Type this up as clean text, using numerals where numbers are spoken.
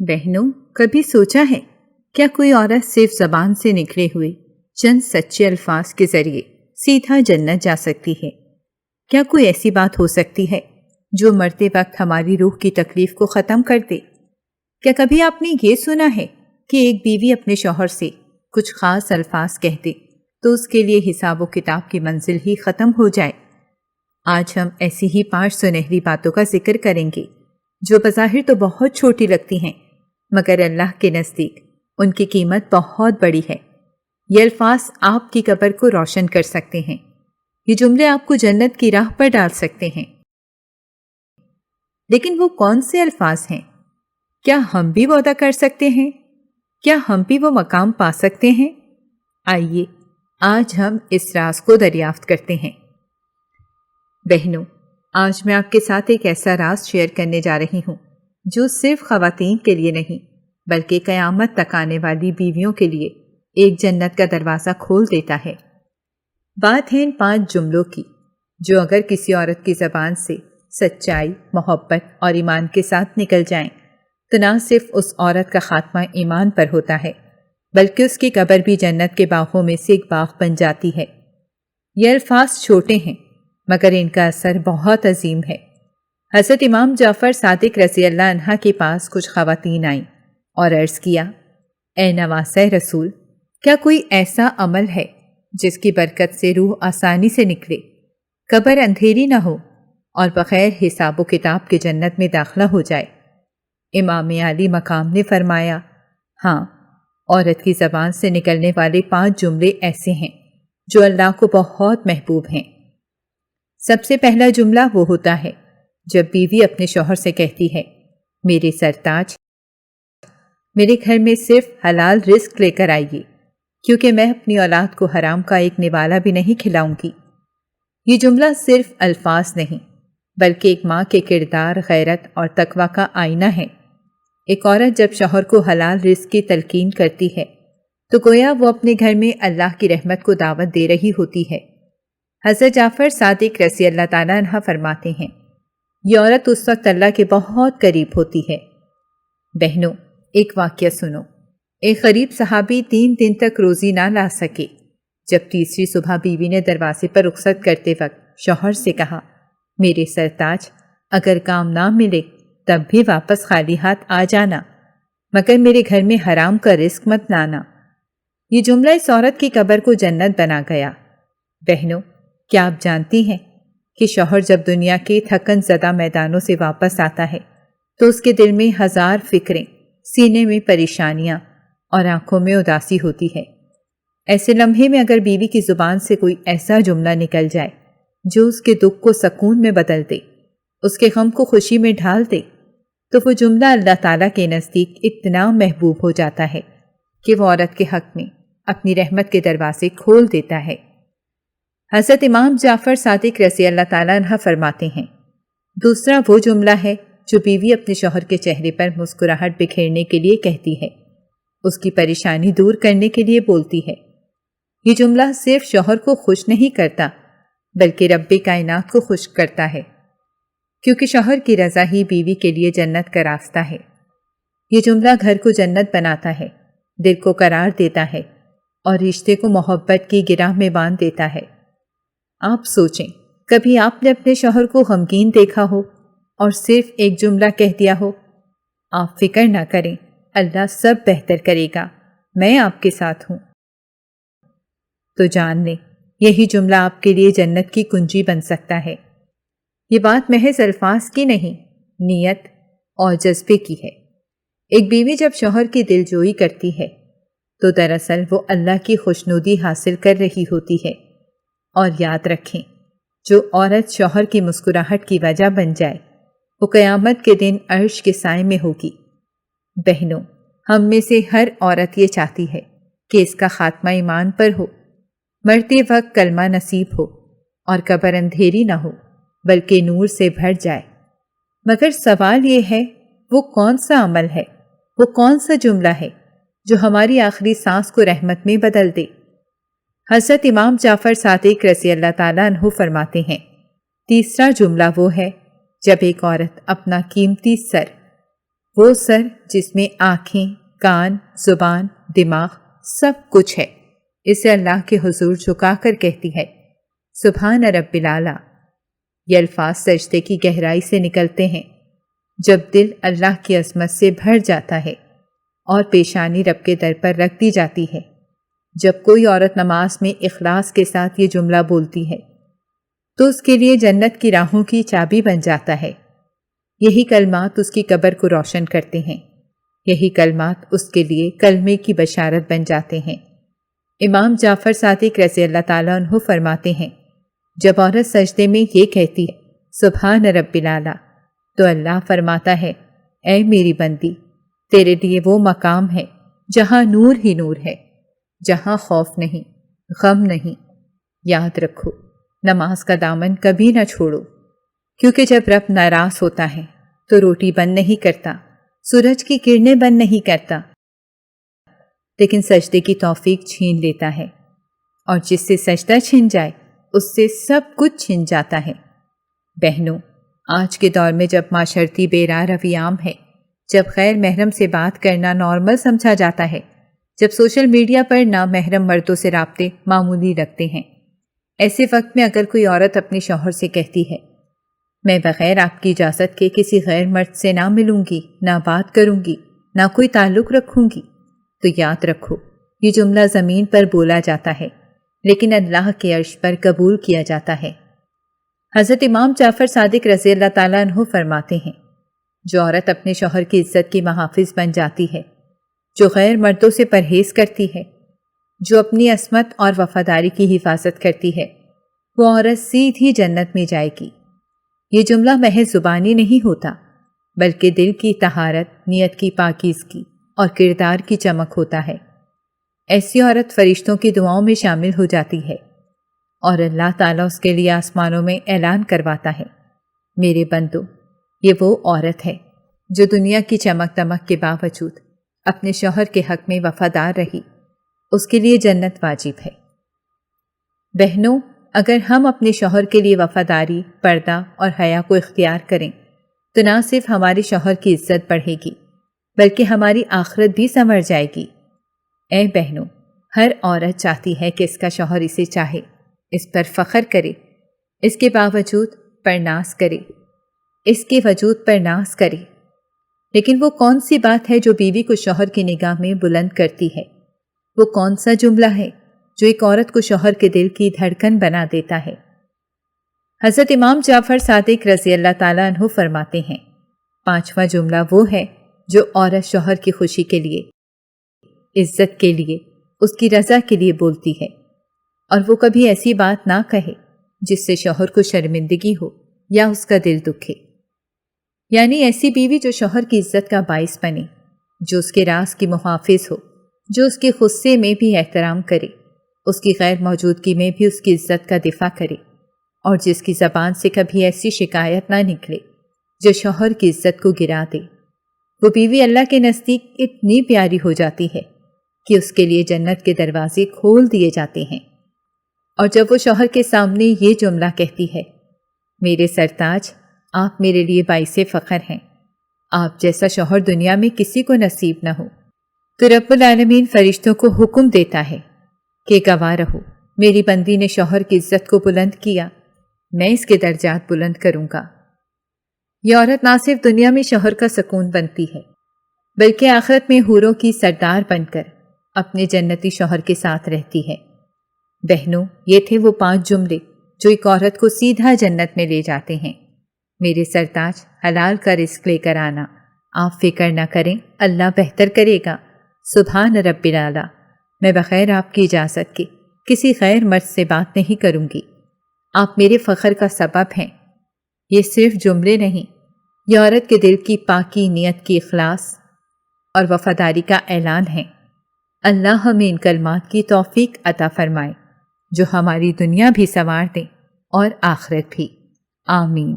बहनों, कभी सोचा है क्या कोई औरत सिर्फ जबान से निकले हुए चंद सच्चे अल्फाज के जरिए सीधा जन्नत जा सकती है? क्या कोई ऐसी बात हो सकती है जो मरते वक्त हमारी रूह की तकलीफ को ख़त्म कर दे? क्या कभी आपने ये सुना है कि एक बीवी अपने शौहर से कुछ ख़ास अल्फाज कह दे तो उसके लिए हिसाब व किताब की मंजिल ही ख़त्म हो जाए? आज हम ऐसी ही 5 सुनहरी बातों का जिक्र करेंगे जो बज़ाहिर तो बहुत छोटी लगती हैं, मगर अल्लाह के नज़दीक उनकी कीमत बहुत बड़ी है। ये अल्फाज आपकी कब्र को रोशन कर सकते हैं। ये जुमले आपको जन्नत की राह पर डाल सकते हैं। लेकिन वो कौन से अल्फाज हैं? क्या हम भी वादा कर सकते हैं? क्या हम भी वो मकाम पा सकते हैं? आइए आज हम इस राज को दरियाफ्त करते हैं। बहनों, आज मैं आपके साथ एक ऐसा राज शेयर करने जा रही हूँ जो सिर्फ ख़वातीन के लिए नहीं बल्कि क़यामत तक आने वाली बीवियों के लिए एक जन्नत का दरवाज़ा खोल देता है। बात है इन 5 जुमलों की जो अगर किसी औरत की ज़बान से सच्चाई, मोहब्बत और ईमान के साथ निकल जाएं तो न सिर्फ उस औरत का खात्मा ईमान पर होता है बल्कि उसकी कब्र भी जन्नत के बागों में से एक बाग बन जाती है। ये अल्फाज छोटे हैं मगर इनका असर बहुत अजीम है। हज़रत इमाम जाफ़र सादिक रज़ी अल्लाह अन्हा के पास कुछ ख़वातीन आईं और अर्ज़ किया, ए नवासे रसूल, क्या कोई ऐसा अमल है जिसकी बरकत से रूह आसानी से निकले, कब्र अंधेरी न हो और बग़ैर हिसाब व किताब के जन्नत में दाखिला हो जाए? इमाम आली मकाम ने फरमाया, हाँ, औरत की ज़बान से निकलने वाले 5 जुमले ऐसे हैं जो अल्लाह को बहुत महबूब हैं। सबसे पहला जुमला वो होता है जब बीवी अपने शौहर से कहती है, मेरे सरताज, मेरे घर में सिर्फ हलाल रिस्क लेकर आइए क्योंकि मैं अपनी औलाद को हराम का एक निवाला भी नहीं खिलाऊंगी। ये जुमला सिर्फ अल्फाज नहीं बल्कि एक माँ के किरदार, गैरत और तकवा का आईना है। एक औरत जब शौहर को हलाल रिस्क की तलकीन करती है तो गोया वो अपने घर में अल्लाह की रहमत को दावत दे रही होती है। हज़रत जाफ़र सादिक रज़ी अल्लाह ताला अन्हा फरमाते हैं, ये औरत उस वक्त अल्लाह के बहुत करीब होती है। बहनों, एक वाक़या सुनो। एक गरीब सहाबी 3 दिन तक रोज़ी ना ला सके। जब तीसरी सुबह बीवी ने दरवाजे पर रुखसत करते वक्त शौहर से कहा, मेरे सरताज, अगर काम ना मिले तब भी वापस खाली हाथ आ जाना, मगर मेरे घर में हराम का रिस्क मत लाना। ये जुमला इस औरत की कब्र को जन्नत बना गया। बहनों, क्या आप जानती हैं कि शौहर जब दुनिया के थकन ज़दा मैदानों से वापस आता है तो उसके दिल में 1000 फिक्रें, सीने में परेशानियां और आंखों में उदासी होती है। ऐसे लम्हे में अगर बीवी की ज़ुबान से कोई ऐसा जुमला निकल जाए जो उसके दुख को सकून में बदल दे, उसके गम को खुशी में ढाल दे, तो वो जुमला अल्लाह ताला के नज़दीक इतना महबूब हो जाता है कि वो औरत के हक़ में अपनी रहमत के दरवाजे खोल देता है। हज़रत इमाम जाफ़र सादिक रज़ी अल्लाह ताला अन्हा फरमाते हैं, दूसरा वो जुमला है जो बीवी अपने शौहर के चेहरे पर मुस्कुराहट बिखेरने के लिए कहती है, उसकी परेशानी दूर करने के लिए बोलती है। ये जुमला सिर्फ शौहर को खुश नहीं करता बल्कि रब्बे कायनात को खुश करता है, क्योंकि शौहर की रज़ा ही बीवी के लिए जन्नत का रास्ता है। ये जुमला घर को जन्नत बनाता है, दिल को करार देता है और रिश्ते को मोहब्बत की गिराह में बांध देता है। आप सोचें, कभी आपने अपने शौहर को गमगीन देखा हो और सिर्फ एक जुमला कह दिया हो, आप फिक्र ना करें, अल्लाह सब बेहतर करेगा, मैं आपके साथ हूँ। तो जान लें, यही जुमला आपके लिए जन्नत की कुंजी बन सकता है। ये बात महज अल्फाज की नहीं, नीयत और जज्बे की है। एक बीवी जब शौहर की दिलजोई करती है तो दरअसल वो अल्लाह की खुशनुदी हासिल कर रही होती है। और याद रखें, जो औरत शौहर की मुस्कुराहट की वजह बन जाए वो क़यामत के दिन अर्श के साए में होगी। बहनों, हम में से हर औरत ये चाहती है कि इसका खात्मा ईमान पर हो, मरते वक्त कलमा नसीब हो और कब्र अंधेरी ना हो बल्कि नूर से भर जाए। मगर सवाल ये है, वो कौन सा अमल है, वो कौन सा जुमला है जो हमारी आखिरी सांस को रहमत में बदल दे? हज़रत इमाम जाफ़र सादिक रज़ी अल्लाह ताला अन्हु फरमाते हैं, तीसरा जुमला वो है जब एक औरत अपना कीमती सर وہ سر جس میں آنکھیں، کان، زبان، دماغ سب کچھ ہے، اسے اللہ کے حضور جھکا کر کہتی ہے سبحان رب العلیٰ۔ یہ الفاظ سجدے کی گہرائی سے نکلتے ہیں جب دل اللہ کی عظمت سے بھر جاتا ہے اور پیشانی رب کے در پر رکھ دی جاتی ہے۔ جب کوئی عورت نماز میں اخلاص کے ساتھ یہ جملہ بولتی ہے تو اس کے لیے جنت کی راہوں کی چابی بن جاتا ہے۔ یہی کلمات اس کی قبر کو روشن کرتے ہیں، یہی کلمات اس کے لیے کلمے کی بشارت بن جاتے ہیں۔ امام جعفر صادق رضی اللہ تعالیٰ عنہ فرماتے ہیں جب عورت سجدے میں یہ کہتی ہے سبحان رب العلیٰ تو اللہ فرماتا ہے اے میری بندی، تیرے لیے وہ مقام ہے جہاں نور ہی نور ہے، جہاں خوف نہیں، غم نہیں۔ یاد رکھو، نماز کا دامن کبھی نہ چھوڑو، کیونکہ جب رب ناراض ہوتا ہے تو روٹی بند نہیں کرتا، سورج کی کرنیں بند نہیں کرتا، لیکن سجدے کی توفیق چھین لیتا ہے، اور جس سے سجدہ چھن جائے اس سے سب کچھ چھن جاتا ہے۔ بہنوں، آج کے دور میں جب معاشرتی بے راہ روی عام ہے، جب غیر محرم سے بات کرنا نارمل سمجھا جاتا ہے، جب سوشل میڈیا پر نامحرم مردوں سے رابطے معمولی رکھتے ہیں، ایسے وقت میں اگر کوئی عورت اپنے شوہر سے کہتی ہے میں بغیر آپ کی اجازت کے کسی غیر مرد سے نہ ملوں گی، نہ بات کروں گی، نہ کوئی تعلق رکھوں گی، تو یاد رکھو یہ جملہ زمین پر بولا جاتا ہے لیکن اللہ کے عرش پر قبول کیا جاتا ہے۔ حضرت امام جعفر صادق رضی اللہ تعالیٰ عنہ فرماتے ہیں جو عورت اپنے شوہر کی عزت کی محافظ بن جاتی ہے، جو غیر مردوں سے پرہیز کرتی ہے، جو اپنی عصمت اور وفاداری کی حفاظت کرتی ہے، وہ عورت سیدھی جنت میں جائے گی۔ یہ جملہ محض زبانی نہیں ہوتا بلکہ دل کی طہارت، نیت کی پاکیزگی اور کردار کی چمک ہوتا ہے۔ ایسی عورت فرشتوں کی دعاؤں میں شامل ہو جاتی ہے اور اللہ تعالیٰ اس کے لیے آسمانوں میں اعلان کرواتا ہے میرے بندو، یہ وہ عورت ہے جو دنیا کی چمک دمک کے باوجود اپنے شوہر کے حق میں وفادار رہی، اس کے لیے جنت واجب ہے۔ بہنوں، اگر ہم اپنے شوہر کے لیے وفاداری، پردہ اور حیا کو اختیار کریں تو نہ صرف ہمارے شوہر کی عزت بڑھے گی بلکہ ہماری آخرت بھی سنور جائے گی۔ اے بہنوں، ہر عورت چاہتی ہے کہ اس کا شوہر اسے چاہے، اس پر فخر کرے، اس کے باوجود پر ناز کرے، اس کے وجود پر ناز کرے۔ لیکن وہ کون سی بات ہے جو بیوی کو شوہر کی نگاہ میں بلند کرتی ہے؟ وہ کون سا جملہ ہے جو ایک عورت کو شوہر کے دل کی دھڑکن بنا دیتا ہے؟ حضرت امام جعفر صادق رضی اللہ تعالیٰ عنہ فرماتے ہیں 5واں جملہ وہ ہے جو عورت شوہر کی خوشی کے لیے، عزت کے لیے، اس کی رضا کے لیے بولتی ہے، اور وہ کبھی ایسی بات نہ کہے جس سے شوہر کو شرمندگی ہو یا اس کا دل دکھے۔ یعنی ایسی بیوی جو شوہر کی عزت کا باعث بنے، جو اس کے راز کی محافظ ہو، جو اس کے غصے میں بھی احترام کرے، اس کی غیر موجودگی میں بھی اس کی عزت کا دفاع کرے، اور جس کی زبان سے کبھی ایسی شکایت نہ نکلے جو شوہر کی عزت کو گرا دے۔ وہ بیوی اللہ کے نزدیک اتنی پیاری ہو جاتی ہے کہ اس کے لیے جنت کے دروازے کھول دیے جاتے ہیں۔ اور جب وہ شوہر کے سامنے یہ جملہ کہتی ہے میرے سرتاج، آپ میرے لیے باعث فخر ہیں، آپ جیسا شوہر دنیا میں کسی کو نصیب نہ ہو، تو رب العالمین فرشتوں کو حکم دیتا ہے کہ گواہ رہو، میری بندی نے شوہر کی عزت کو بلند کیا، میں اس کے درجات بلند کروں گا۔ یہ عورت نہ صرف دنیا میں شوہر کا سکون بنتی ہے بلکہ آخرت میں حوروں کی سردار بن کر اپنے جنتی شوہر کے ساتھ رہتی ہے۔ بہنوں، یہ تھے وہ 5 جملے جو ایک عورت کو سیدھا جنت میں لے جاتے ہیں۔ میرے سرتاج، حلال کا رزق لے کر آنا، آپ فکر نہ کریں، اللہ بہتر کرے گا۔ سبحان رب العلیٰ، میں بغیر آپ کی اجازت کے کسی غیر مرد سے بات نہیں کروں گی، آپ میرے فخر کا سبب ہیں۔ یہ صرف جملے نہیں، یہ عورت کے دل کی پاکی، نیت کی اخلاص اور وفاداری کا اعلان ہے۔ اللہ ہمیں ان کلمات کی توفیق عطا فرمائے جو ہماری دنیا بھی سنوار دیں اور آخرت بھی۔ آمین۔